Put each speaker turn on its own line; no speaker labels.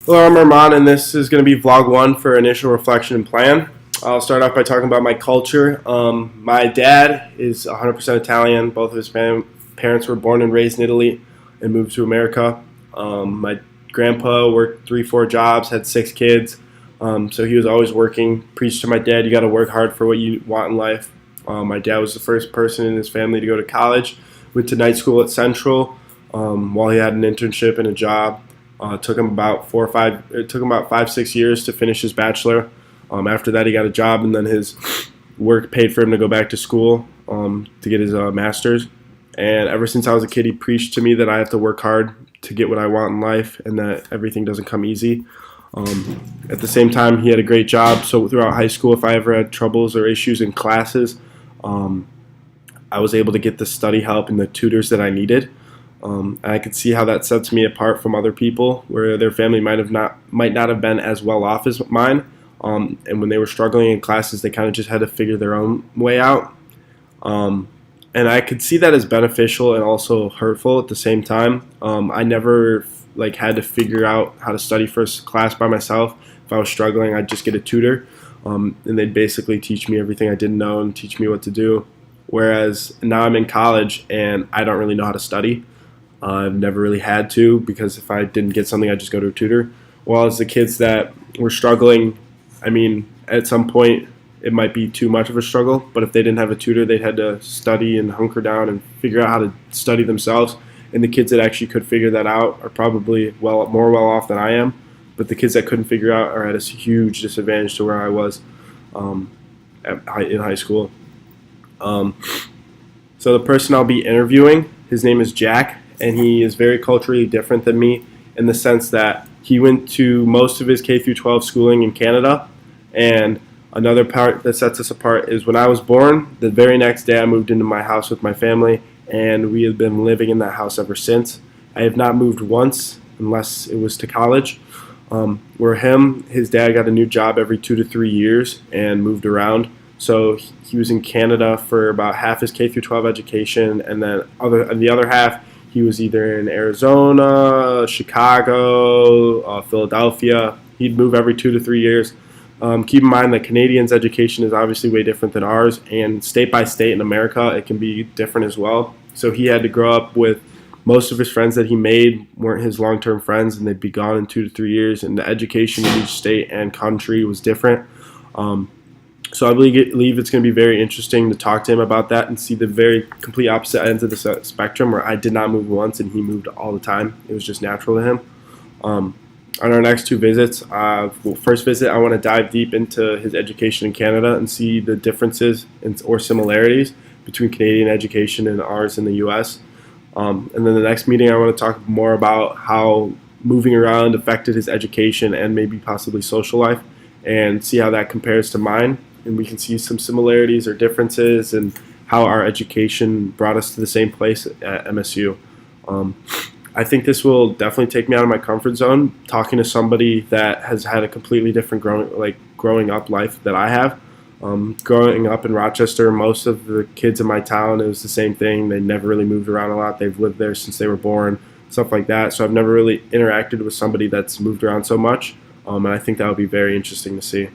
Hello, I'm Armand, and this is going to be vlog one for initial reflection and plan. I'll start off by talking about my culture. My dad is 100% Italian. Both of his parents were born and raised in Italy and moved to America. My grandpa worked 3, 4 jobs, had 6 kids, so he was always working. Preached to my dad, you got to work hard for what you want in life. My dad was the first person in his family to go to college. Went to night school at Central while he had an internship and a job. It took him about 5, 6 years to finish his bachelor. After that, he got a job, and then his work paid for him to go back to school to get his master's. And ever since I was a kid, he preached to me that I have to work hard to get what I want in life, and that everything doesn't come easy. At the same time, he had a great job. So throughout high school, if I ever had troubles or issues in classes, I was able to get the study help and the tutors that I needed. And I could see how that sets me apart from other people, where their family might not have been as well off as mine. And when they were struggling in classes, they kind of just had to figure their own way out. And I could see that as beneficial and also hurtful at the same time. I never had to figure out how to study for a class by myself. If I was struggling, I'd just get a tutor, and they'd basically teach me everything I didn't know and teach me what to do. Whereas now I'm in college and I don't really know how to study. I've never really had to, because if I didn't get something, I'd just go to a tutor. While as the kids that were struggling, I mean, at some point it might be too much of a struggle, but if they didn't have a tutor, they'd had to study and hunker down and figure out how to study themselves. And the kids that actually could figure that out are probably more well off than I am. But the kids that couldn't figure out are at a huge disadvantage to where I was in high school. So the person I'll be interviewing, his name is Jack, and he is very culturally different than me in the sense that he went to most of his K through 12 schooling in Canada. And another part that sets us apart is when I was born, the very next day I moved into my house with my family, and we have been living in that house ever since. I have not moved once unless it was to college. Where his dad got a new job every 2 to 3 years and moved around. So he was in Canada for about half his K through 12 education, and then the other half he was either in Arizona, Chicago, Philadelphia. He'd move every 2 to 3 years. Keep in mind that Canadians' education is obviously way different than ours, and state by state in America, it can be different as well. So he had to grow up with most of his friends that he made weren't his long-term friends, and they'd be gone in 2 to 3 years, and the education in each state and country was different. So I believe it's going to be very interesting to talk to him about that and see the very complete opposite ends of the spectrum, where I did not move once and he moved all the time. It was just natural to him. On our next 2 visits, first visit, I want to dive deep into his education in Canada and see the differences or similarities between Canadian education and ours in the U.S. And then the next meeting, I want to talk more about how moving around affected his education and maybe possibly social life, and see how that compares to mine. And we can see some similarities or differences and how our education brought us to the same place at MSU. I think this will definitely take me out of my comfort zone, talking to somebody that has had a completely different growing up life that I have. Growing up in Rochester, most of the kids in my town, it was the same thing. They never really moved around a lot. They've lived there since they were born, stuff like that. So I've never really interacted with somebody that's moved around so much, and I think that would be very interesting to see.